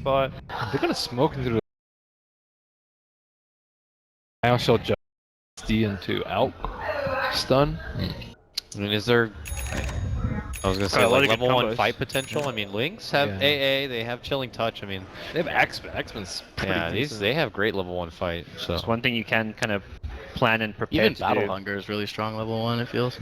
spot. They're gonna smoke into the. I shall just D into out stun. I mean, is there? I was gonna say like level 1 combos. fight potential. I mean, Lynx have AA, they have Chilling Touch. I mean, They have Axman. Axman's pretty decent. they have great level 1 fight. So It's one thing you can kind of plan and prepare. Even to Battle do. Hunger is really strong level 1, it feels.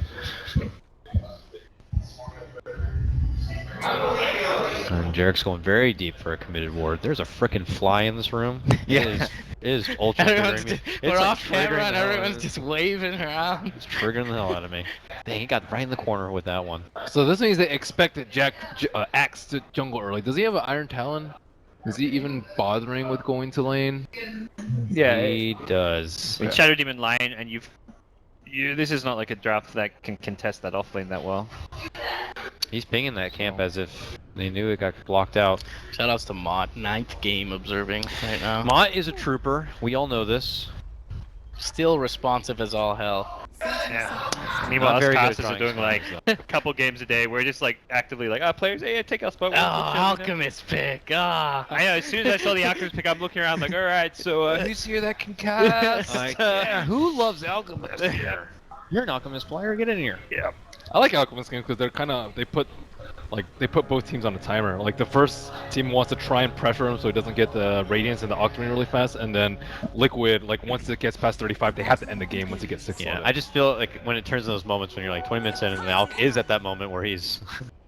And Jarek's going very deep for a committed ward. There's a frickin' fly in this room. Yeah. It is ultra triggering me. We're It's like off camera triggering and the hell out everyone's of me. just waving around. It's triggering the hell out of me. Dang, he got right in the corner with that one. So this means they expect that Axe to jungle early. Does he have an Iron Talon? Is he even bothering with going to lane? Yeah, He does. in Shadow Demon Lion, and this is not like a draft that can contest that offlane that well. He's pinging that camp as if they knew it got blocked out. Shoutouts to Mott, 9th game observing right now. Mott is a trooper. We all know this. Still responsive as all hell. Yeah. Not Meanwhile, us very good at casters are drawing doing like spells, a couple games a day. We're just like actively like, players, hey, take our spot. Oh, Alchemist pick. Ah. I know. As soon as I saw the Alchemist pick, I'm looking around like, all right, so Who's here that can cast? Like, yeah, who loves Alchemist here? You're an Alchemist player. Get in here. yeah. I like Alchemist games because they're kind of they put both teams on a timer. Like the first team wants to try and pressure him so he doesn't get the Radiance and the Octarine really fast, and then Liquid, like once it gets past 35, they have to end the game once it gets 6. Yeah, I just feel like when it turns to those moments when you're like 20 minutes in and the Alch is at that moment where he's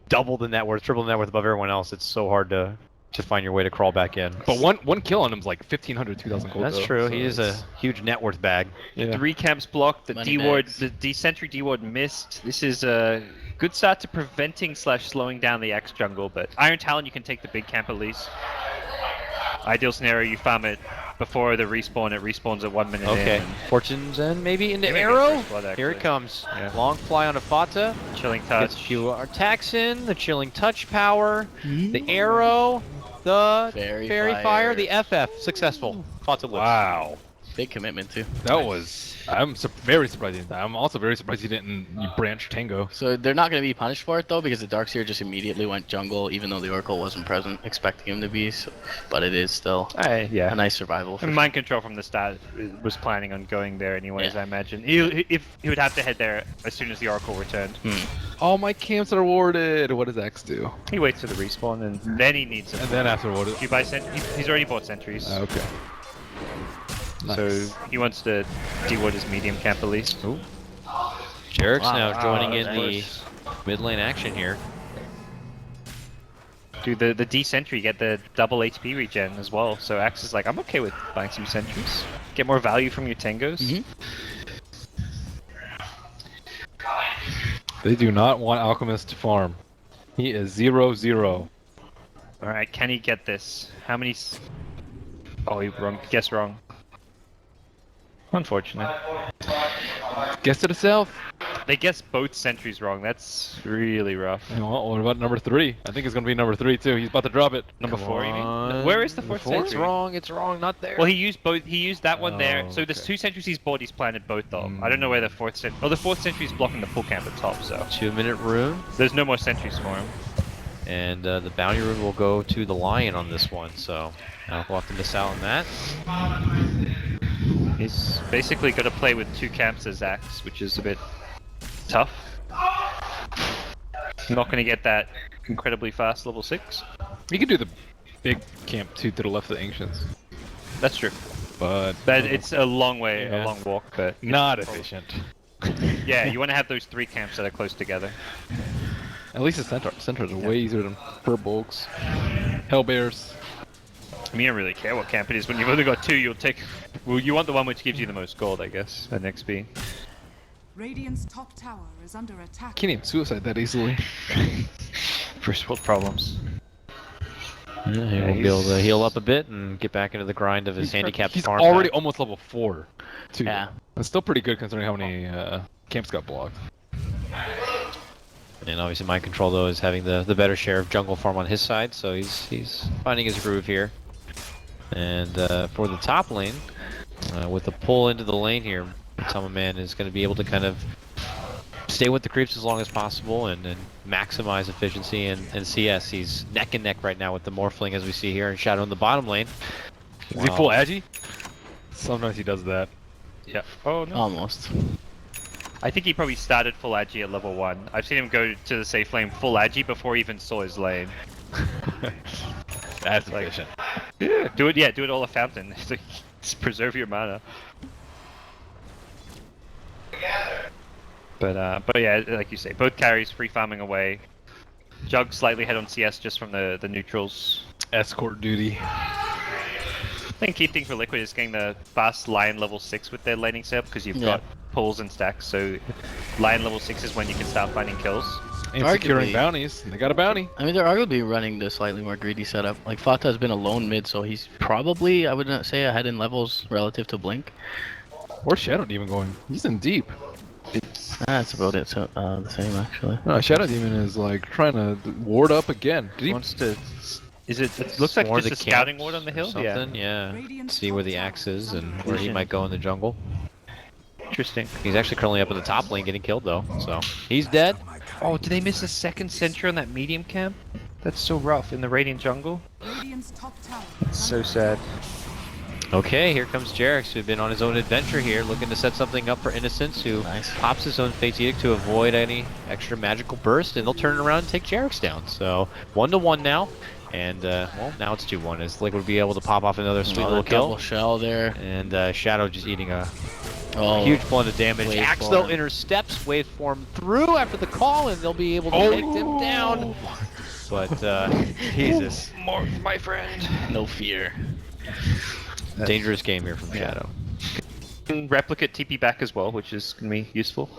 double the net worth, triple the net worth above everyone else, it's so hard to find your way to crawl back in. But one kill on him's like 1,500, 2,000 gold. That's though, true. so He is a huge net worth bag. Yeah. 3 camps blocked. The Money D-ward, bags. the D-Sentry D-ward missed. This is a good start to preventing / slowing down the X jungle, but Iron Talon, you can take the big camp at least. Ideal scenario, you farm it before the respawn. It respawns at 1 minute Okay, in. and Fortune's End maybe into Maybe Arrow. first blood, Here it actually. comes. Yeah. Long fly on a Fata. Chilling Gets touch. you our tax in, the Chilling Touch power, the Arrow, the Fairy Fire, Fire. the FF. Successful. Fata lives. Wow. Big commitment too. That was. I'm very surprised he didn't die. I'm also very surprised he didn't branch Tango. So they're not going to be punished for it though, because the Darkseer just immediately went jungle, even though the Oracle wasn't present, expecting him to be. So, but it is still Yeah. a nice survival. For And Mind Control from the start was planning on going there anyways, Yeah. I imagine. He would have to head there as soon as the Oracle returned. All my camps are warded. What does X do? He waits for the respawn and then he needs it. And then after warded. If you buy he's already bought sentries. Okay. Nice. So he wants to D-ward his medium camp at least. Ooh. Jarek's now joining in the nice. mid lane action here. Do the D-Sentry get the double HP regen as well. So Axe is like, I'm okay with buying some sentries. Get more value from your Tangos. They do not want Alchemist to farm. He is 0-0. Alright, can he get this? How many... Oh, he guessed wrong. Unfortunate. Guess it itself. They guessed both sentries wrong. That's really rough. Well, what about number 3? I think it's gonna be number 3 too. He's about to drop it. Number Come 4, you mean? on. Where is the fourth It's sentry? wrong. It's wrong. Not there. Well, he used both. He used that one there. Oh, So there's okay. 2 sentries he's bought. He's planted both of them. I don't know where the 4th sentry. Oh, the 4th sentry's blocking the full camp at top. So 2-minute rune. there's no more sentries for him. And the bounty rune will go to the Lion on this one, so we'll have to miss out on that. He's basically got to play with 2 camps as Axe, which is a bit tough. Not going to get that incredibly fast level 6. You could do the big camp too to the left of the Ancients, That's true. but It's a long way, Yeah. a long walk, but not efficient. yeah, you want to have those 3 camps that are close together. At least the centers are way easier than Furbolgs, Hellbears. I mean, you don't really care what camp it is. When you've only got 2, you'll take. Well, you want the one which gives you the most gold, I guess, and XP. Radiant's top tower is under attack. Can't even suicide that easily. First world problems. Yeah, he'll be able to heal up a bit and get back into the grind of his handicapped He's farm. already pack. almost level 4 too. Yeah. That's still pretty good considering how many camps got blocked. And obviously Mind Control though is having the better share of jungle farm on his side, so he's finding his groove here. And for the top lane, with the pull into the lane here, Tama Man is going to be able to kind of stay with the creeps as long as possible and maximize efficiency and CS. He's neck and neck right now with the Morphling as we see here, and Shadow in the bottom lane. Is he full agi? Sometimes he does that. Yeah. Oh no. Almost. I think he probably started full agi at level 1. I've seen him go to the safe lane full agi before he even saw his lane. That's efficient. Yeah, do it all a fountain. Just preserve your mana. But yeah, like you say, both carries free farming away. Jug slightly ahead on CS just from the neutrals. Escort duty. I think key thing for Liquid is getting the fast Lion level 6 with their laning setup because you've got pulls and stacks. So Lion level 6 is when you can start finding kills. And securing bounties. They got a bounty. I mean, they're arguably running the slightly more greedy setup. Like, Fata has been a lone mid, so he's probably, I would not say, ahead in levels relative to Blink. Or Shadow Demon going. He's in deep. That's about it, so, the same, actually. No, Shadow Demon is like trying to ward up again. Did he? Wants to. Is it? It looks like Or just the a scouting camp ward on the or hill. Yeah. something, yeah. See where the axe is and where he might go in the jungle. Interesting. He's actually currently up in the top lane getting killed though, so he's dead. Oh, did they miss a second sentry on that medium camp? That's so rough in the Radiant jungle. Radiant's top tower That's so sad. Okay, here comes Jerix, who's been on his own adventure here, looking to set something up for Innocence, who pops his own Fate's Edict to avoid any extra magical burst, and they'll turn around and take Jerix down. So 1-1 now, and well, now it's 2-1 as Liquid will be able to pop off another sweet little kill. Double shell there. And Shadow just eating a Oh, huge blunt of damage. Waveform. Axe though intercepts waveform through after the call, and they'll be able to take him down. But Jesus, More, my friend. no fear. dangerous game here from Shadow. Replicate TP back as well, which is going to be useful.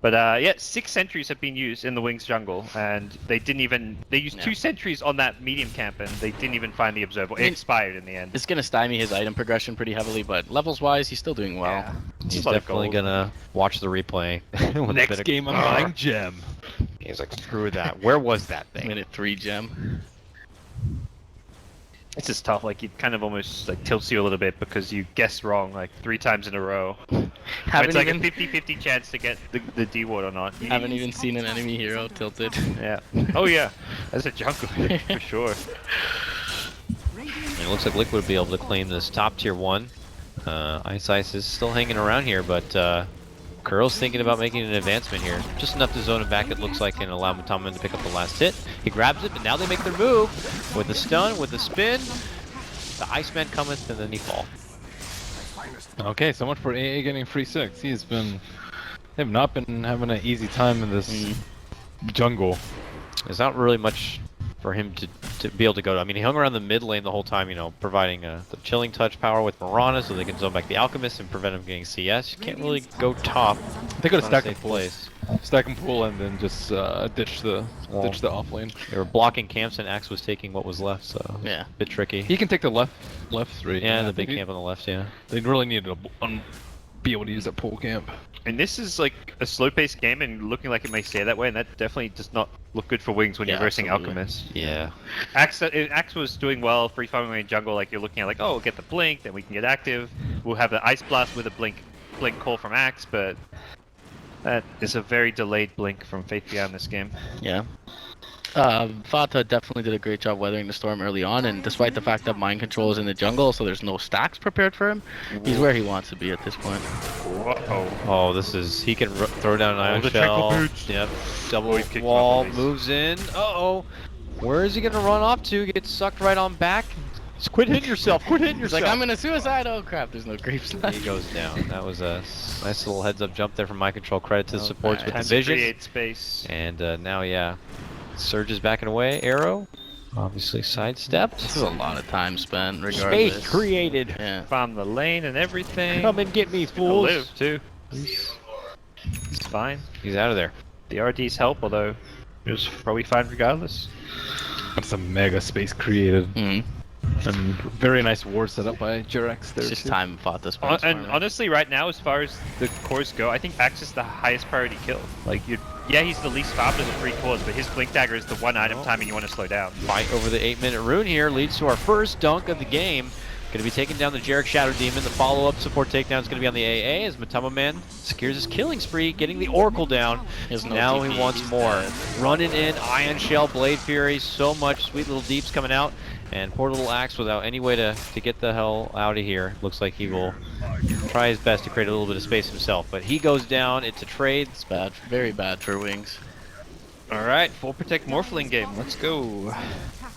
But yeah, 6 sentries have been used in the Wings jungle, and they didn't even... They used 2 sentries on that medium camp, and they didn't even find the observer. It expired in the end. It's going to stymie his item progression pretty heavily, but levels-wise, he's still doing well. Yeah. He's definitely gonna watch the replay. with a Next bit of- game, I'm buying Gem. He's like, screw that. Where was that thing? Minute 3 gem. It's just tough, like it kind of almost like tilts you a little bit because you guess wrong like 3 times in a row. Haven't It's like even, a 50-50 chance to get the D ward or not. haven't even seen an enemy hero tilted. Yeah. Oh yeah. As a jungle for sure. It looks like Liquid will be able to claim this top tier 1. Ice is still hanging around here, but Curl's thinking about making an advancement here. Just enough to zone him back, it looks like, and allow Mutaman to pick up the last hit. He grabs it, but now they make their move with the stun, with the spin. The Iceman cometh, and then he falls. Okay, so much for AA getting free 6. They've not been having an easy time in this jungle. There's not really much for him to be able to go to. I mean, he hung around the mid lane the whole time, you know, providing the chilling touch power with Mirana so they can zone back the Alchemist and prevent him getting CS. You can't really go top. They could have on a stacked safe and pull, place. stack and pull, and then just ditch the off lane. They were blocking camps and Axe was taking what was left, so Yeah. a bit tricky. He can take the left 3. Yeah, I the big think camp on the left, yeah. They really need to be able to use that pull camp. And this is like a slow-paced game and looking like it may stay that way, and that definitely does not look good for Wings when you're versing absolutely. Alchemist. Yeah. Axe was doing well, free farming in jungle, like you're looking at like, oh, we'll get the blink, then we can get active. We'll have the Ice Blast with a blink call from Axe, but that is a very delayed blink from Faith Beyond this game. Yeah. Fata definitely did a great job weathering the storm early on, and despite the fact that mind control is in the jungle, so there's no stacks prepared for him, he's where he wants to be at this point. Whoa. Oh, this is... He can throw down an ion the shell. trickle boots. Yep. Double Oh, he's kicked him wall, up, please. moves in. Uh-oh. Where is he going to run off to? Gets sucked right on back. Just quit hitting yourself. Quit hitting He's yourself. like, I'm gonna suicide. Oh crap, there's no grapes He left. goes down. That was a nice little heads-up jump there from Mind Control. Credit to the supports with Time the to vision. create space. And now, yeah, Surge is backing away. Arrow, obviously sidestepped. This is a lot of time spent, regardless. Space created. Yeah. Farm the lane and everything. Come and get me, He'll fools. live too. He's fine. He's out of there. The RD's help, although it was probably fine regardless. That's a mega space created. Mhm. And very nice ward set up by Jurex there. It's just too. time Fata spent. And honestly, right now, as far as the cores go, I think Axe is the highest priority kill. Like, yeah, he's the least farmed of the 3 cores, but his Blink Dagger is the one item timing you want to slow down. Fight over the 8-minute rune here leads to our first dunk of the game. Going to be taking down the Jarek Shadow Demon. The follow-up support takedown is going to be on the AA as Matama Man secures his killing spree, getting the Oracle down. Now he wants more. Running in, Ion Shell, Blade Fury, so much sweet little deeps coming out. And poor little Axe without any way to get the hell out of here. Looks like he will try his best to create a little bit of space himself. But he goes down, it's a trade. It's bad, very bad for Wings. Alright, full protect Morphling game. Let's go.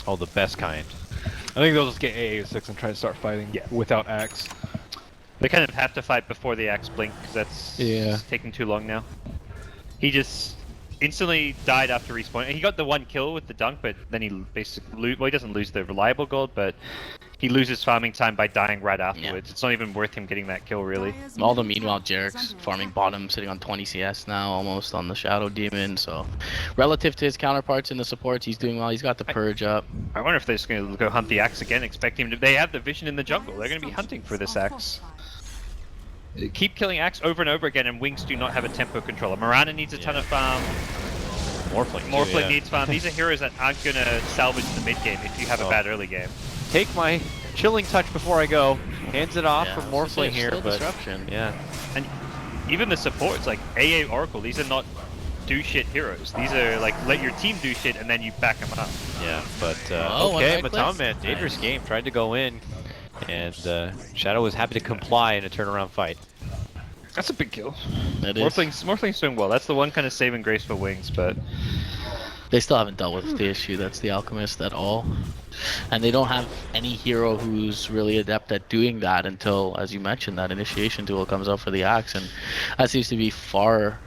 Oh, the best kind. I think they'll just get AA6 and try to start fighting without Axe. They kind of have to fight before the Axe blink, because that's taking too long now. He just instantly died after respawn. He got the one kill with the dunk, but then he basically well, he doesn't lose the reliable gold, but he loses farming time by dying right afterwards. Yeah. It's not even worth him getting that kill, really. All the meanwhile, Jarek's farming bottom, sitting on 20 CS now, almost on the Shadow Demon. So, relative to his counterparts in the supports, he's doing well. He's got the Purge up. I wonder if they're just going to go hunt the Axe again, expecting him to. They have the vision in the jungle. They're going to be hunting for this Axe. Keep killing Axe over and over again, and Wings do not have a tempo controller. Mirana needs a ton of farm. Morphling needs farm. These are heroes that aren't going to salvage the mid game if you have a bad early game. Take my chilling touch before I go. Hands it off for Morphling here, but disruption. Yeah. And even the supports, like AA Oracle, these are not do shit heroes. These are like let your team do shit and then you back them up. Yeah, but okay, Matama Man, dangerous game. Tried to go in, and Shadow was happy to comply in a turnaround fight. That's a big kill. That is. Morphling's doing well. That's the one kind of saving grace for Wings, but they still haven't dealt with the issue that's the Alchemist at all. And they don't have any hero who's really adept at doing that until, as you mentioned, that initiation duel comes out for the Axe, and that seems to be far...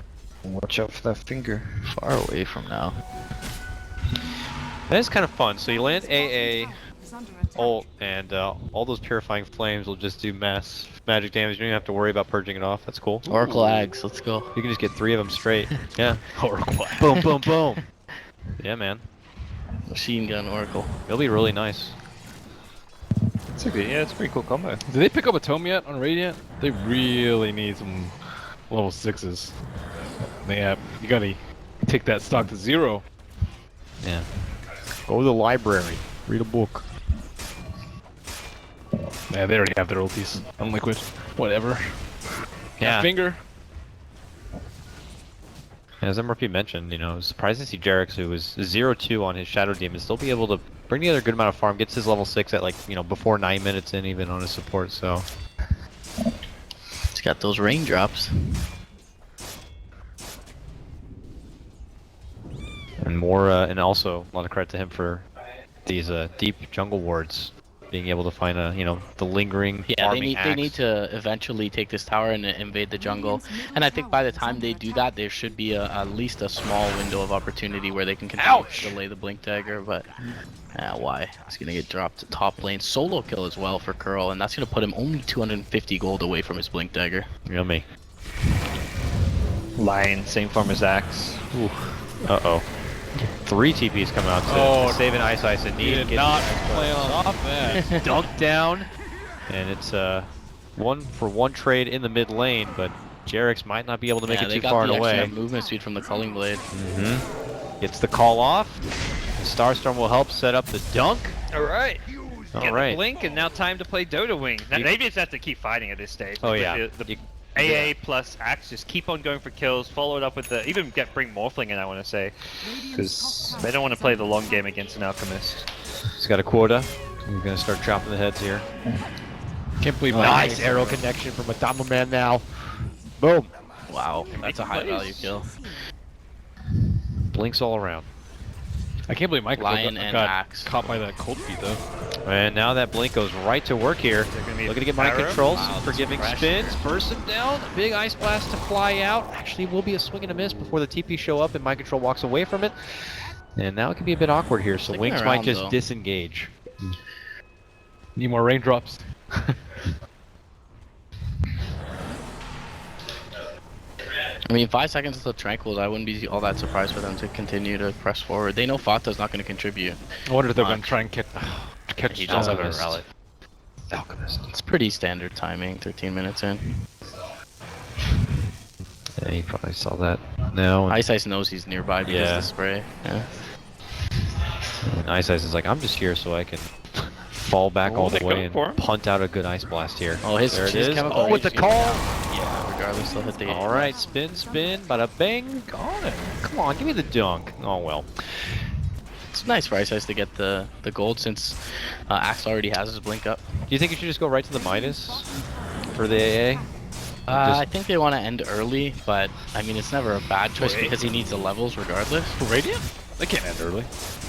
Watch out for that finger. Far away from now. That is kind of fun. So you land AA, ult, and all those Purifying Flames will just do mass magic damage. You don't even have to worry about purging it off. That's cool. Oracle Ags, let's go. You can just get 3 of them straight. Yeah. Oracle Ags. Boom, boom, boom. Yeah, man. Machine Gun Oracle. It'll be really nice. It's a good, yeah, it's a pretty cool combo. Did they pick up a tome yet on Radiant? They really need some level 6s. Yeah, you gotta take that stock to 0. Yeah. Go to the library. Read a book. Yeah, they already have their ultis on Liquid. Whatever. Yeah. That finger. As MRP mentioned, you know, it was surprising to see Jarex, who was 0-2 on his Shadow Demon, still be able to bring together a good amount of farm, gets his level 6 at, like, you know, before 9 minutes in, even on his support, so. He's got those raindrops. And more, and also a lot of credit to him for these deep jungle wards. Being able to find a, you know, the lingering farming axe. They need to eventually take this tower and invade the jungle. And I think by the time they do that, there should be at least a small window of opportunity where they can continue to delay the blink dagger. But why? It's gonna get dropped to top lane. Solo kill as well for Curl, and that's gonna put him only 250 gold away from his blink dagger. Yummy. Lion, same form as Axe. Ooh. Uh-oh. 3 TPs come out to save an Ice and need. Did not plan on that. Dunk down, and it's 1-for-1 trade in the mid lane, but Jarex might not be able to make it too far and away. Movement speed from the Culling Blade. Gets the call off. The Starstorm will help set up the dunk. Alright. Get the blink, and now time to play Dota Wing. Now, they just have to keep fighting at this stage. Oh yeah. The AA plus Axe just keep on going for kills, follow it up with the bring Morphling in, I want to say, because they don't want to play the long game against an Alchemist. He's got a quota. We're gonna start chopping the heads here. Can't believe nice arrow connection from Matama Man now. Boom. Wow, that's a high value kill. Blinks all around. I can't believe Michael Lion got and Axe. caught by that cold feet though. And now that blink goes right to work here. Looking to get mind control, some forgiving pressure. spins, bursts him down. Big ice blast to fly out. Actually, will be a swing and a miss before the TP show up and mind control walks away from it. And now it can be a bit awkward here, so Wings might just disengage. Need more raindrops. I mean, 5 seconds until Tranquils, I wouldn't be all that surprised for them to continue to press forward. They know Fata's not going to contribute. I wonder if they're going to try and catch He does have a Alchemist. rally. Alchemist. It's pretty standard timing, 13 minutes in. Yeah, he probably saw that now. Ice knows he's nearby because of the spray. Yeah. And Ice is like, I'm just here so I can fall back all the they're way going and for him. punt out a good Ice Blast here. Oh, his there it is. chemical Oh, with the rage call. Yeah, regardless, they'll hit the. All right, spin, spin, bada bang. Got it. Come on, give me the dunk. Oh well. It's nice for Ice Ice to get the gold since Axe already has his blink up. Do you think you should just go right to the Midas for the AA? I think they want to end early, but I mean it's never a bad choice because he needs the levels regardless. Radiant? They can't end early.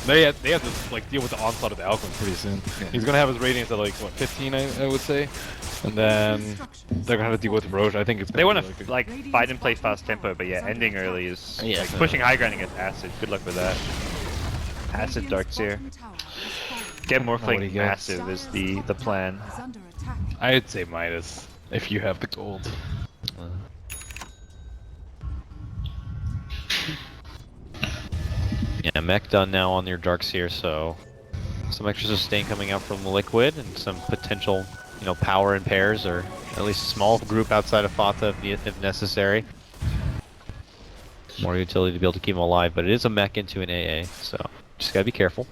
They have to like deal with the onslaught of the Alchemist pretty soon. He's gonna have his Radiance at like what 15, I would say, and then they're gonna have to deal with Roche. I think it's. They want to to like fight and play fast tempo, but yeah, ending early is Yeah. like pushing high ground against Acid. Good luck with that. Acid Dark's here. Get what he Morphling gets. massive is the plan. Is under attack. I'd say Midas if you have the gold. Yeah, mech done now on your Darkseer, so some extra sustain coming out from the Liquid and some potential, you know, power in pairs or at least a small group outside of Fata if necessary. More utility to be able to keep him alive, but it is a mech into an AA, so just gotta be careful.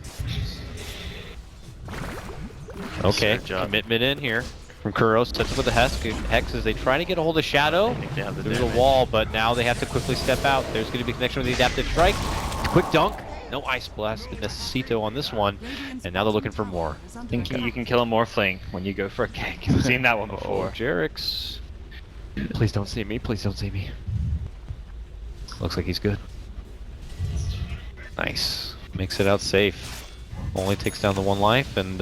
Okay, commitment in here from Kuros, sets up with the Hex as they try to get a hold of Shadow. They have the There's a damage. wall, but now they have to quickly step out. There's going to be connection with the Adaptive Strike. Quick dunk. No Ice Blast. Necessito on this one. And now they're looking for more. Thinking you can kill a Morphling when you go for a kick. I've seen that one before. Oh, Jerix. Please don't see me. Please don't see me. Looks like he's good. Nice. Makes it out safe. Only takes down the one life, and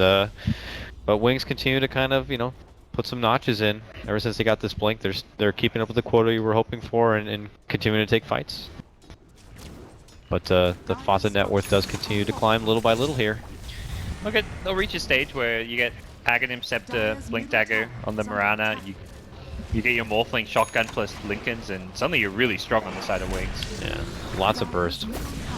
but Wings continue to kind of, you know, put some notches in. Ever since they got this blink, they're keeping up with the quota you were hoping for and continuing to take fights. But the Fata net worth does continue to climb little by little here. Okay, they'll reach a stage where you get Aghanim Scepter, Blink Dagger on the Mirana. You get your Morphling shotgun plus Lincolns, and suddenly you're really strong on the side of Wings. Yeah, lots of burst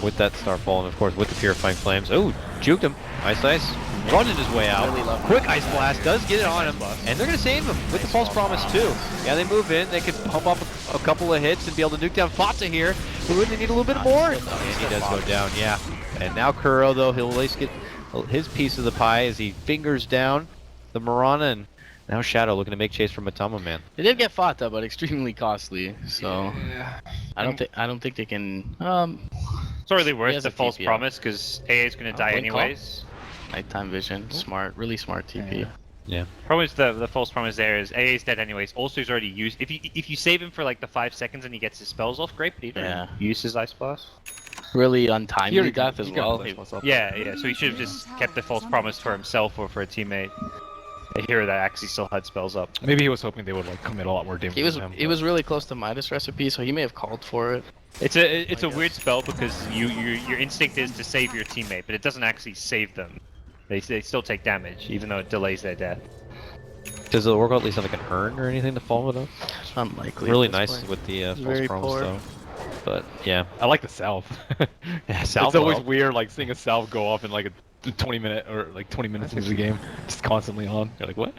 with that Starfall, and of course with the Purifying Flames. Oh, juked him. Ice Ice running his way out. Really love Quick Ice Blast does get it on him, and they're going to save him with the False Promise too. Yeah, they move in. They can pump up a couple of hits and be able to nuke down Fata here. Who would they need a little bit more? And he does go down, yeah. And now Kuro, though, he'll at least get his piece of the pie as he fingers down the Mirana, and now Shadow looking to make chase from Matama, man. They did get Fata, but extremely costly. So I don't think they can. It's not really He worth has the a false TP, promise because AA is going to die blink call? anyways. Nighttime vision, smart, really smart TP. Yeah. Problem is the false promise there is AA is dead anyways. Also, he's already used. If you save him for like the 5 seconds and he gets his spells off, great. But he didn't use his Ice Blast. Really untimely death as got well. the Ice Blast. Yeah. So he should have just kept the false promise for himself or for a teammate. A hero that actually still had spells up. Maybe he was hoping they would like commit a lot more damage. He was really close to Midas recipe, so he may have called for it. It's a weird spell because your instinct is to save your teammate, but it doesn't actually save them. They still take damage, even though it delays their death. Does it work out at least have like an urn or anything to follow it up? Unlikely. Really at this nice point. with the false Very promise poor. though. But yeah. I like the salve. Yeah, It's salve always well. weird, like seeing a salve go off in like a 20-minute or like 20 minutes into the game, just constantly on. You're like, what?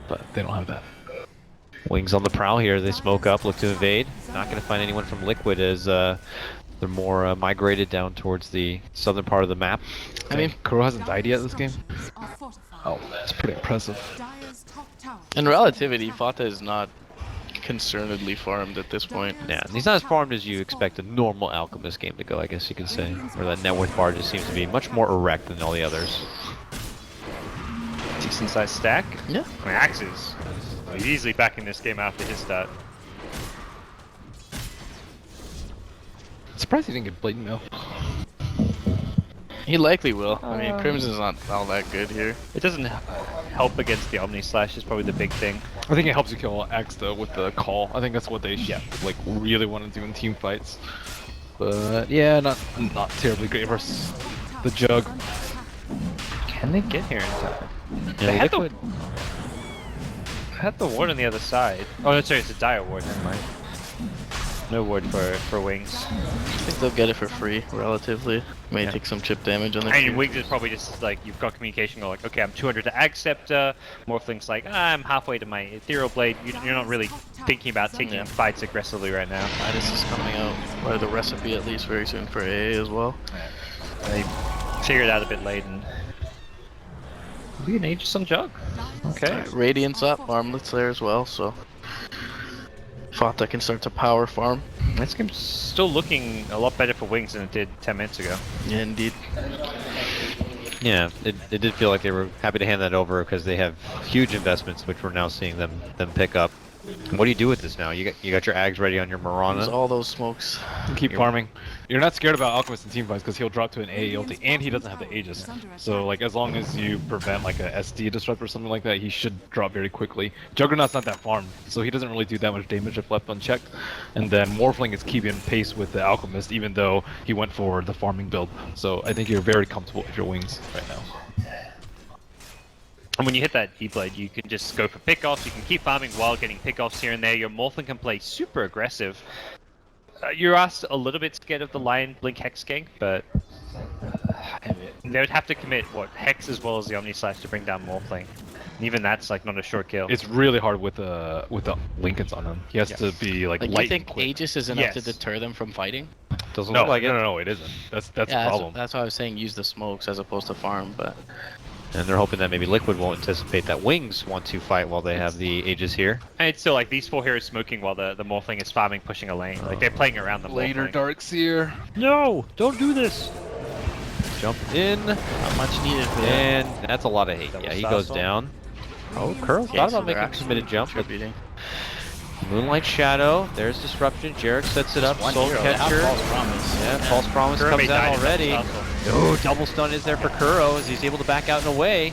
But they don't have that. Wings on the prowl here. They smoke up, look to invade. Not going to find anyone from Liquid as they're more migrated down towards the southern part of the map. I mean, Kuro hasn't died yet this game. Are fortified. Oh, that's pretty impressive. Dire's top tower. In relativity, Fata is not concernedly farmed at this point. Yeah, and he's not as farmed as you expect a normal Alchemist game to go, I guess you could say. Where that net worth bar just seems to be much more erect than all the others. Decent sized stack. Yeah. I mean, Axes. He's easily back in this game after his start. Surprised he didn't get blatant though. He likely will. I mean, Crimson's not all that good here. It doesn't help against the Omni Slash is probably the big thing. I think it helps you kill Axe though with the call. I think that's what they like really want to do in team fights. But yeah, not terribly great versus the Jug. Can they get here in time? Yeah, They had Liquid. the ward on the other side. Oh, no, sorry, it's a Dire ward. Never mind. No ward for Wings. I think they'll get it for free, relatively. May take some chip damage on the And Wings is probably just like, you've got communication go like, okay, I'm 200 to Ag Scepter. Morphling's like, I'm halfway to my Ethereal Blade. You're not really thinking about taking fights aggressively right now. Midas is coming out, or the recipe at least, very soon for AA as well. They figured it out a bit late and Be an Aegis on Jug. Okay. Radiant's up, Armlet's there as well, so Fata can start to power farm. This game's still looking a lot better for Wings than it did 10 minutes ago. Yeah, indeed. Yeah, it did feel like they were happy to hand that over because they have huge investments, which we're now seeing them pick up. What do you do with this now? You got your Ags ready on your Use Mirana. all those smokes. Keep farming. You're not scared about Alchemist in team fights because he'll drop to an AE ulti, and he doesn't have the Aegis. So like as long as you prevent like a SD disrupt or something like that, he should drop very quickly. Juggernaut's not that farmed, so he doesn't really do that much damage if left unchecked. And then Morphling is keeping pace with the Alchemist, even though he went for the farming build. So I think you're very comfortable with your Wings right now. And when you hit that E-Blade, you can just go for pickoffs. You can keep farming while getting pickoffs here and there. Your Morphling can play super aggressive. You're asked a little bit scared of the Lion Blink Hex gank, but they would have to commit, what, Hex as well as the Omni Slash to bring down Morphling. And even that's like not a short kill. It's really hard with the Lincolns on him. He has to be like Like, light you think and quick. Aegis is enough to Yes. deter them from fighting? Doesn't No, look like it. no, it isn't. That's the Yeah, problem. that's why I was saying use the smokes as opposed to farm, but And they're hoping that maybe Liquid won't anticipate that Wings want to fight while they have the Aegis here. And it's still like these 4 heroes smoking while the Morphling is farming, pushing a lane. Like they're playing around the Later, Morphling. Darkseer. No, don't do this. Jump in, not much needed for that. and that's a lot of hate. Double Yeah, he stop goes song. down. Oh, Curl Okay, thought so about they're making a actually committed jump, but contributing. Moonlight Shadow, there's Disruption. Jarek sets it up, One Soul hero, they have Catcher. false promise. Yeah, False Promise Kuro comes may out die in that already. tussle. Oh, double stun is there for Kuro as he's able to back out and away.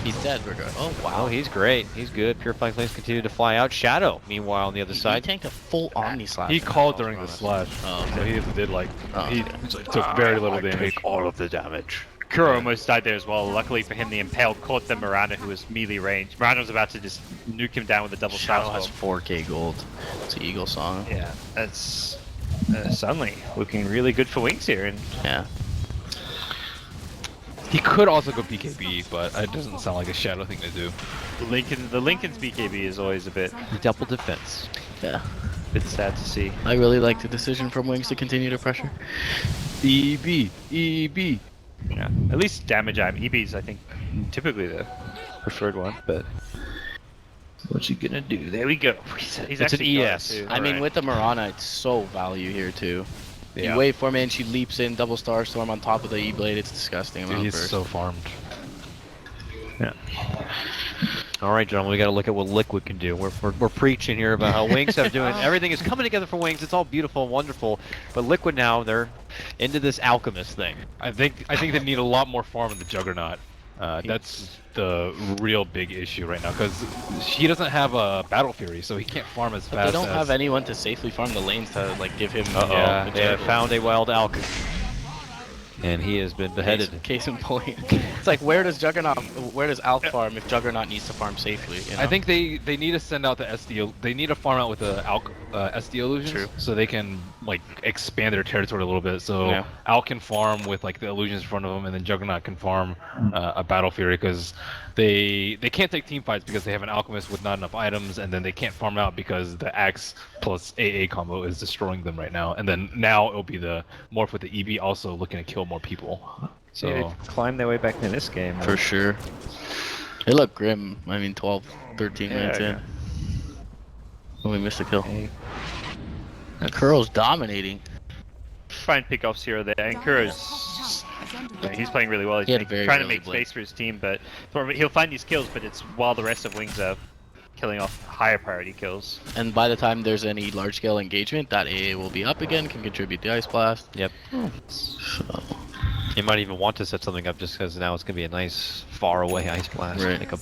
He's dead, regard. Oh Wow, wow. he's great. He's good. Purifying Flames continue to fly out. Shadow, meanwhile, on the other He side. tanked a full Omni Slash. He in that called false during the promise. slash, Oh, so okay. he did like Oh, he okay. took very little damage. all of the damage. Kuro almost died there as well. Luckily for him, the Impale caught the Mirana, who was melee range. Mirana was about to just nuke him down with a double Shadow shot. has 4k gold. It's an Eagle song. Yeah, that's suddenly looking really good for Wings here. And Yeah. He could also go BKB, but it doesn't sound like a Shadow thing to do. the Lincoln's BKB is always a bit Double defense. Yeah. sad to see. I really like the decision from Wings to continue to pressure. EB. Yeah, at least damage item. EB's I think typically the preferred one, but what's he gonna do? There we go. He's It's actually an got it ES. too. I mean, Alright. with the Mirana, it's so value here too. Yeah. You wait for me and she leaps in, double star storm on top of the E-Blade. It's disgusting. Dude, amount he's burst. so farmed. All right, gentlemen, we got to look at what Liquid can do. We're preaching here about how Wings have doing. Everything is coming together for Wings. It's all beautiful and wonderful. But Liquid now, they're into this Alchemist thing. I think they need a lot more farm in the Juggernaut. That's the real big issue right now because he doesn't have a Battle Fury, so he can't farm as But fast. they don't as... have anyone to safely farm the lanes to like give him. Yeah, they have material. found a wild Alchemist. And he has been beheaded. Case in point. It's like where does Alk farm if Juggernaut needs to farm safely? You know? I think they need to send out the SD. They need to farm out with the SD illusions, True. so they can like expand their territory a little bit. So Yeah. Al can farm with like the illusions in front of him, and then Juggernaut can farm a Battle Fury because they can't take team fights because they have an Alchemist with not enough items, and then they can't farm out because the Axe plus AA combo is destroying them right now. And then now it'll be the Morph with the EB also looking to kill more people. So They climb their way back into this game. for sure. They look grim. I mean, 12, 13 Yeah, minutes yeah. in. When we missed a kill. Hey. Kuro's dominating. Find pickoffs here or there, and Kuro's he's playing really well. He's He had a very trying to early make blink. space for his team, but he'll find these kills, but it's while the rest of Wings are killing off higher priority kills. And by the time there's any large scale engagement, that AA will be up again, can contribute the Ice Blast. Yep. So, You might even want to set something up just because now it's going to be a nice far away Ice Blast. Right. Like a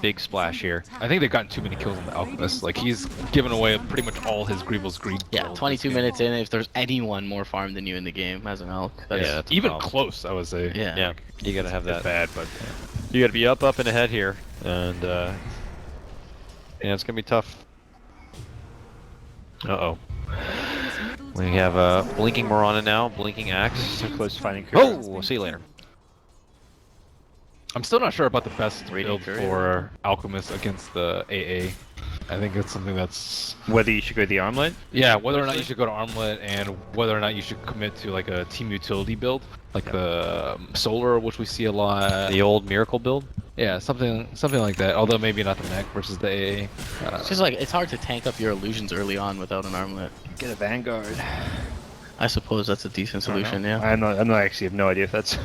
big splash here. I think they've gotten too many kills on the Alchemist. Like he's given away pretty much all his Grievous Greed. yeah, kills 22 this game. minutes in, if there's anyone more farmed than you in the game as an Alk, that's, Yeah, that's a Even problem. close, I would say. yeah. Yeah, you got to have It's that. bad, but You got to be up and ahead here. And, yeah, it's going to be tough. Uh-oh. We have a blinking Mirana now, blinking Axe. So close to finding Kuro. Oh, see you later. I'm still not sure about the best Radiant build Courier. for Alchemist against the AA. I think it's something that's Whether you should go the armlet? yeah. Whether or not you should go to armlet, and whether or not you should commit to like a team utility build, like the solar, which we see a lot. The old miracle build. Yeah, something like that. Although maybe not the mech versus the AA. It's just like it's hard to tank up your illusions early on without an armlet. Get a Vanguard. I suppose that's a decent solution. Yeah. I'm not actually have no idea if that's.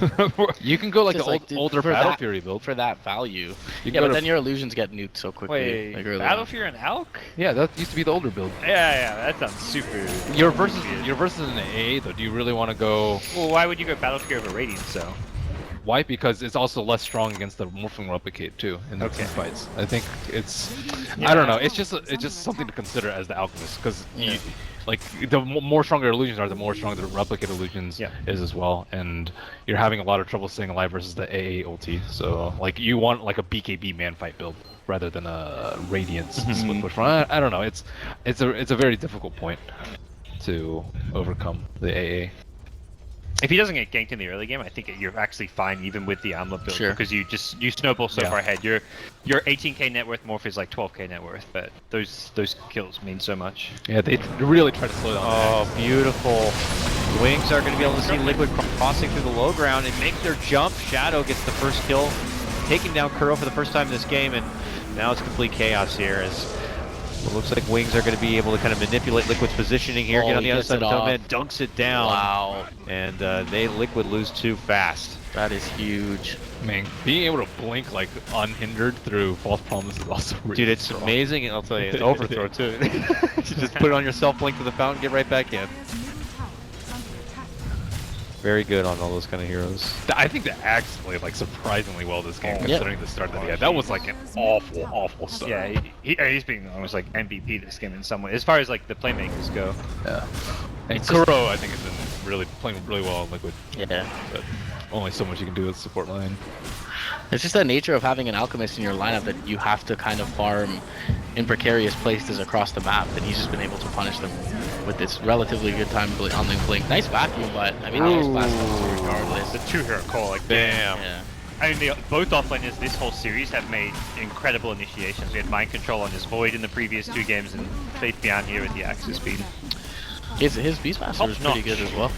You can go like Just the like, dude, older for Battle that- Fury build. For that value. You Yeah, go but to- then your illusions get nuked so quickly. Wait, like early on. Battlefield and Alk? Yeah, that used to be the older build. Yeah, that sounds super. Your versus an AA though. Do you really want to go? Well, why would you go Battlefield over Radiant? So. Why? Because it's also less strong against the Morphling Replicate too in the team fights. I think it's, I don't know. It's just something to consider as the Alchemist, because like the more stronger illusions are, the more stronger the Replicate illusions is as well. And you're having a lot of trouble staying alive versus the AA ulti. So like you want like a BKB man fight build rather than a Radiance split push. I don't know. It's a very difficult point to overcome the AA. If he doesn't get ganked in the early game, I think you're actually fine even with the armlet build, Sure. because you snowball so far ahead. Your 18k net worth morph is like 12k net worth, but those kills mean so much. Yeah, they really try to slow down. Oh, beautiful. Wings are going to be able to see Liquid crossing through the low ground and make their jump. Shadow gets the first kill, taking down Kuro for the first time in this game, and now it's complete chaos here as it looks like Wings are going to be able to kind of manipulate Liquid's positioning here, get on the other side of the man, dunks it down. Wow. And Liquid lose too fast. That is huge. Man, being able to blink like unhindered through false promise is also really Dude, it's strong. amazing, and I'll tell you, overthrow too. You just put it on yourself, blink to the fountain, get right back in. Very good on all those kind of heroes. I think the Axe played like surprisingly well this game, Oh, considering the start that he had. That was like an awful start. Yeah, he's being almost like MVP this game in some way, as far as like the playmakers go. Yeah. And Kuro, I think, has been really playing really well on Liquid. Yeah. But only so much you can do with support line. It's just the nature of having an alchemist in your lineup that you have to kind of farm in precarious places across the map, and he's just been able to punish them with this relatively good time on the blink. Nice vacuum, but I mean, that was fast regardless. The two-hero call, like Damn. Yeah. I mean, both offlaners this whole series have made incredible initiations. We had Mind Control on his Void in the previous 2 games, and Faith Beyond here with the Axis speed. His Beastmaster was pretty Top-notch. good as well.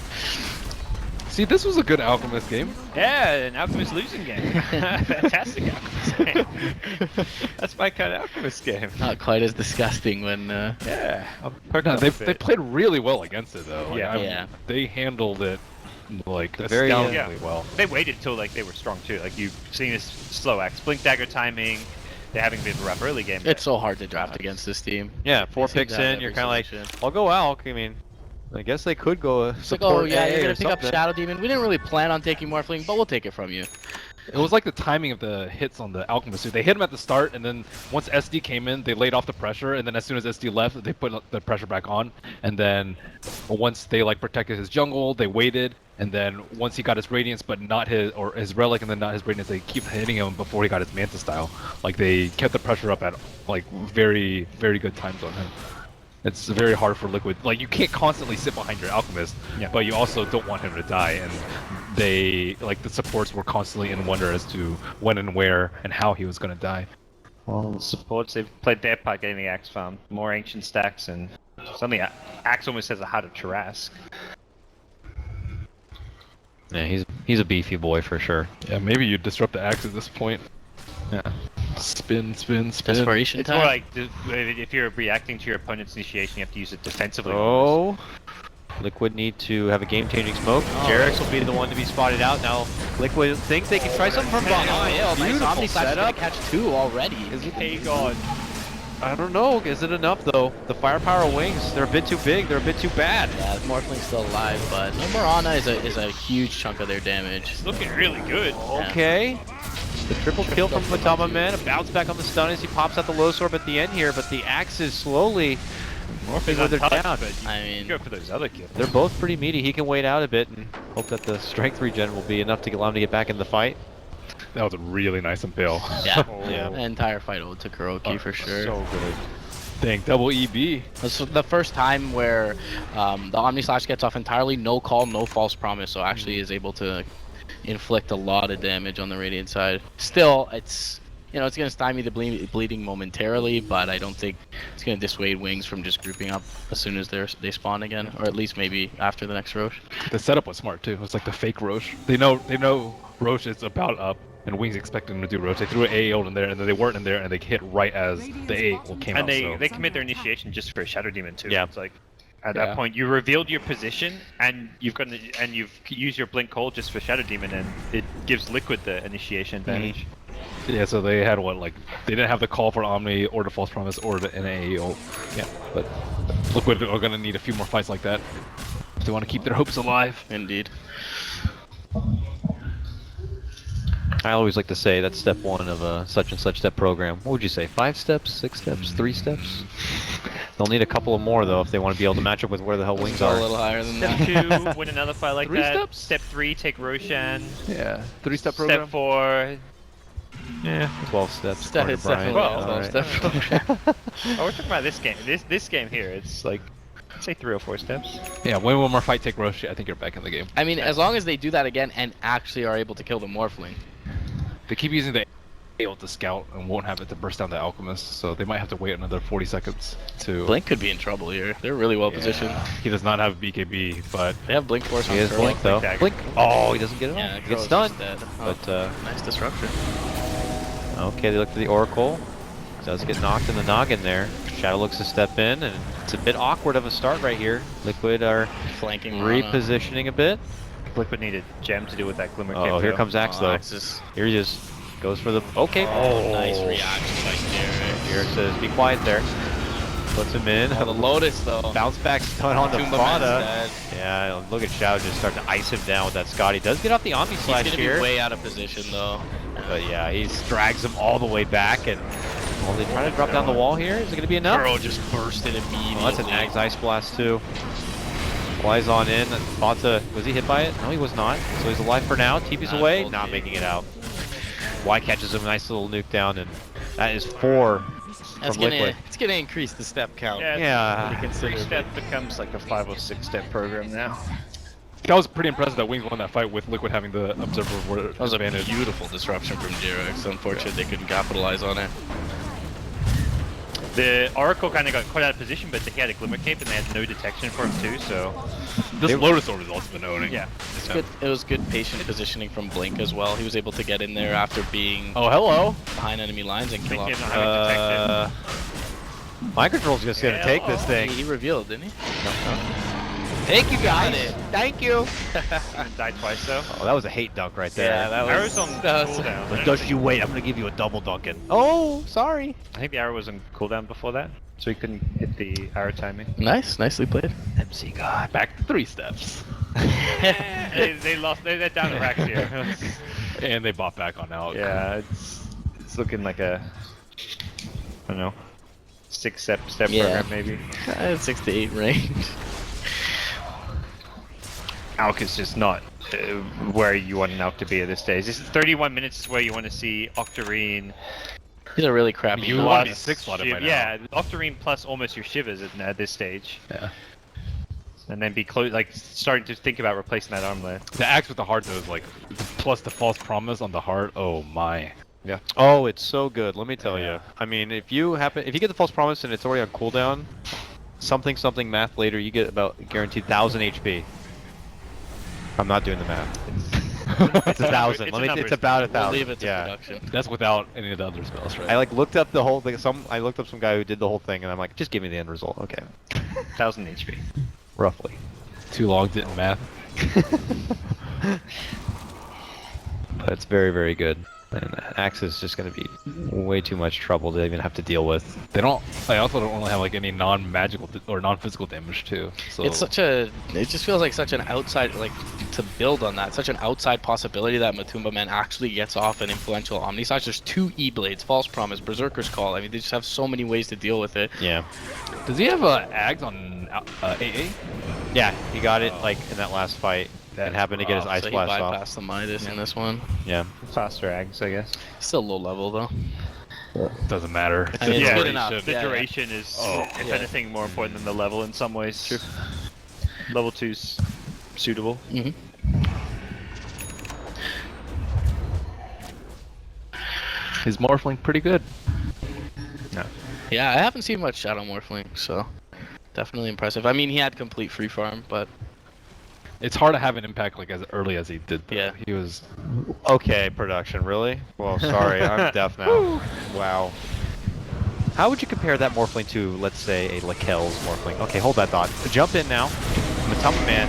See, this was a good Alchemist game. Yeah, an Alchemist losing game. Fantastic Alchemist game. That's my kind of Alchemist game. Not quite as disgusting when. Yeah. No, they played really well against it though. Like, Yeah. They handled it like very astoundingly well. They waited till like they were strong too. Like you've seen this slow axe, blink dagger timing. They're having a bit of a rough early game. It's so hard to draft against this team. Yeah, 4 They seem picks to have in, you're every kind of like, solution. I'll go Alk. I mean, I guess they could go It's like, support oh yeah, AA you're or gonna pick up something. Shadow Demon. We didn't really plan on taking Morphling, but we'll take it from you. It was like the timing of the hits on the Alchemist. They hit him at the start, and then once SD came in, they laid off the pressure, and then as soon as SD left, they put the pressure back on. And then once they like protected his jungle, they waited, and then once he got his Radiance, but not his Relic, and then not his Radiance, they keep hitting him before he got his Manta style. Like they kept the pressure up at like very good times on him. It's very hard for Liquid. Like you can't constantly sit behind your Alchemist, but you also don't want him to die. And they like the supports were constantly in wonder as to when and where and how he was going to die. Well, the supports, they've played their part getting the axe farm. More ancient stacks, and suddenly axe almost has a heart of Tarrasque. Yeah, he's a beefy boy for sure. Yeah, maybe you disrupt the axe at this point. Yeah. Spin. Desperation It's time. more like if you're reacting to your opponent's initiation, you have to use it defensively. Oh, Liquid need to have a game-changing smoke. Jarex will be the one to be spotted out. Now, Liquid think they can try something from behind. Nice Beautiful Omni Slash is gonna setup. catch 2 already. Hey God. I don't know. Is it enough though? The firepower wings, they're a bit too big. They're a bit too bad. Yeah, Morphling's still alive, but no Morana is a huge chunk of their damage. It's looking really good. Okay. The triple kill from Matama Man. A bounce back on the stun as he pops out the low sword at the end here, but the axe is slowly morphing with their down. But I you mean, go for those other kills. They're both pretty meaty. He can wait out a bit and hope that the strength regen will be enough to allow him to get back in the fight. That was a really nice impale. yeah, Yeah. the entire fight owed to Kuroki for sure. So good. Dang, double EB. This is the first time where the Omni Slash gets off entirely, no call, no false promise, so actually is able to inflict a lot of damage on the Radiant side. Still, it's you know, it's gonna stymie the bleeding momentarily, but I don't think it's gonna dissuade Wings from just grouping up as soon as they spawn again, or at least maybe after the next Roche. The setup was smart too. It was like the fake Roche. They know Roche is about up, and Wings expecting them to do Roche. They threw an AA ult in there, and then they weren't in there, and they hit right as the AA ult came And out. they So. commit their initiation just for a Shadow Demon too. Yeah. It's like at that point you revealed your position and you've used your blink call just for Shadow Demon, and it gives Liquid the initiation advantage. Yeah, so they had what, like, they didn't have the call for Omni or the False Promise or the NAA ult. Yeah, but Liquid are gonna need a few more fights like that if they want to keep their hopes alive. Indeed. I always like to say that's step 1 of a such and such step program. What would you say? 5 steps, 6 steps, 3 steps? They'll need a couple of more though if they want to be able to match up with where the hell Wings A are. little higher than Step that. 2, win another fight like 3 that. steps? Step 3, take Roshan. Yeah, 3-step Step 4. Yeah, 12 steps. Step- according it's to Brian. definitely a 12 Alright. step. Oh, we're talking about this game. This game here, it's like, say 3 or 4 steps. Yeah, win one more fight, take Roche. I think you're back in the game. I mean, as long as they do that again and actually are able to kill the Morphling. They keep using the AA ult to scout and won't have it to burst down the Alchemist, so they might have to wait another 40 seconds to. Blink could be in trouble here. They're really well Yeah. positioned. He does not have BKB, but They have Blink Force on He is Curl. Blink though. dagger. Blink. Oh, he doesn't get it Yeah, on. He Curl gets is stunned. just dead. But Nice disruption. okay, they look for the Oracle. Does get knocked in the noggin there. Shadow looks to step in, and it's a bit awkward of a start right here. Liquid are Flanking Rana. repositioning a bit. Liquid needed Gem to deal with that Glimmer Oh, Cape, here though. comes Axe though. Axis. Here he just goes for the. Okay. Nice reaction by Derek. Here says, be quiet there. Puts him in. Oh, the Lotus though. Bounce back stun on the Tumba Fada. Man's dead. Yeah, look at Shadow just start to ice him down with that Scotty. Does get off the Omni He's Slash gonna here. be way out of position though. But yeah, he drags him all the way back, and well, they try to drop down the wall here. Is it going to be enough? Curl just bursted immediately. Oh, that's an Axe Ice Blast too. Flies on in. Bata, was he hit by it? No, he was not. So he's alive for now. TP's Not away, full not T. making it out. Y catches him, nice little nuke down, and that is 4 That's from Liquid. it's gonna increase the step count. Yeah, Yeah. Pretty 3 step becomes like a 5 or 6 step program now. that was pretty impressive that Wings won that fight with Liquid having the Observer That was a advantage. beautiful disruption from Jiro. It's unfortunate they couldn't capitalize on it. The Oracle kind of got caught out of position, but he had a Glimmer Cape and they had no detection for him too, so This Lotus Orb has also been owning. yeah. It's good. It was good patient positioning from Blink as well. He was able to get in there after being Oh, hello. behind enemy lines and kill Blink off. came not having detection. Mind Control's just going to Yeah, take this oh. thing. He revealed, didn't he? Thank you guys. it. Thank you. Died twice though. Oh, that was a hate dunk right there. Yeah, that was. Arrow's on that was- cooldown. But right? just you wait, I'm going to give you a double dunking. Oh, sorry. I think the arrow was on cooldown before that, so he couldn't hit the arrow timing. Nice, nicely played. MC God. Back to 3 steps. they lost. They're down the racks here. And they bought back on out. Yeah, it's looking like a, I don't know, 6 step Yeah. program maybe. 6 to 8 range. Alk is just not where you want an Alk to be at this stage. This is 31 minutes is where you want to see Octarine. He's a really crappy. You player. want to be 6 slotted by now. Yeah, Octarine plus almost your Shivers at this stage. Yeah. And then be starting to think about replacing that armlet. The Axe with the heart though is like, plus the False Promise on the heart. Oh my. Yeah. Oh, it's so good. Let me tell Yeah. you. I mean, if you get the false promise and it's already on cooldown, something math later, you get about guaranteed 1,000 HP. I'm not doing the math. It's 1,000. It's a Let me. numbers It's about game. 1,000. We'll leave it to yeah. production. That's without any of the other spells, right? I like looked up the whole thing. I looked up some guy who did the whole thing, and I'm like, just give me the end result. Okay. 1000 HP. Roughly. Too long didn't math. But it's very, very good. And Axe is just going to be way too much trouble to even have to deal with. They also don't really have like any non-magical or non-physical damage too. So It's it just feels like such an outside, like, to build on that, such an outside possibility that Matumba Man actually gets off an influential Omnislash. There's 2 E-Blades, False Promise, Berserker's Call. I mean, they just have so many ways to deal with it. Yeah. does he have Ags on AA? Yeah, he got it like in that last fight and happened to get his rough. ice So he blast off. bypassed the Midas in this one. Yeah. Faster Ags, I guess. Still low level, though. Doesn't matter. I mean, it's Yeah, good duration. enough. The Yeah, duration is, if yeah. anything, more important than the level in some ways. True. Level 2's suitable. He's morphling pretty good. Yeah, I haven't seen much Shadow Morphling, so definitely impressive. I mean, he had complete free farm, but It's hard to have an impact like as early as he did. Though. Yeah. He was. Okay, production, really? Well, sorry, I'm deaf now. Wow. How would you compare that Morphling to, let's say, a Lakel's Morphling? Okay, hold that thought. Jump in now. Matama Man.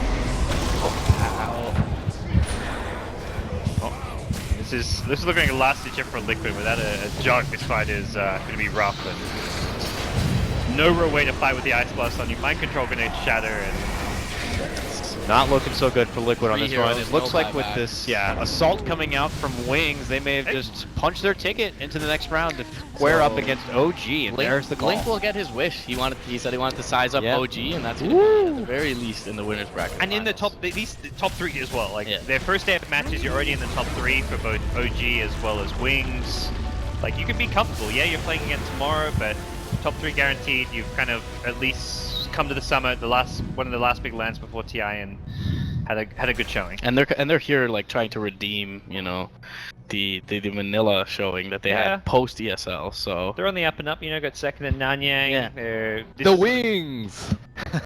This is looking like a last ditch effort for Liquid. Without a jug, this fight is going to be rough. And no real way to fight with the Ice Blast on you. Mind Control going to shatter, and Not looking so good for Liquid on Three this one. heroes, It looks no like with buyback. this, assault coming out from Wings, they may have just punched their ticket into the next round to square up So, against OG, and there's the call. Link will get his wish. He said he wanted to size up Yeah. OG, and that's gonna be at the very least in the winners bracket. and in the finals. top, these the top 3 as well. Like Yeah. their first day of matches, you're already in the top 3 for both OG as well as Wings. Like you can be comfortable. Yeah, you're playing again tomorrow, but top 3 guaranteed. You've kind of at least come to the summit, one of the last big lands before TI, and had a good showing. And they're here like trying to redeem, you know, the Manila showing that they Yeah. had post ESL. So They're on the up and up. You know, got second in Nanyang. Yeah. They're The wings.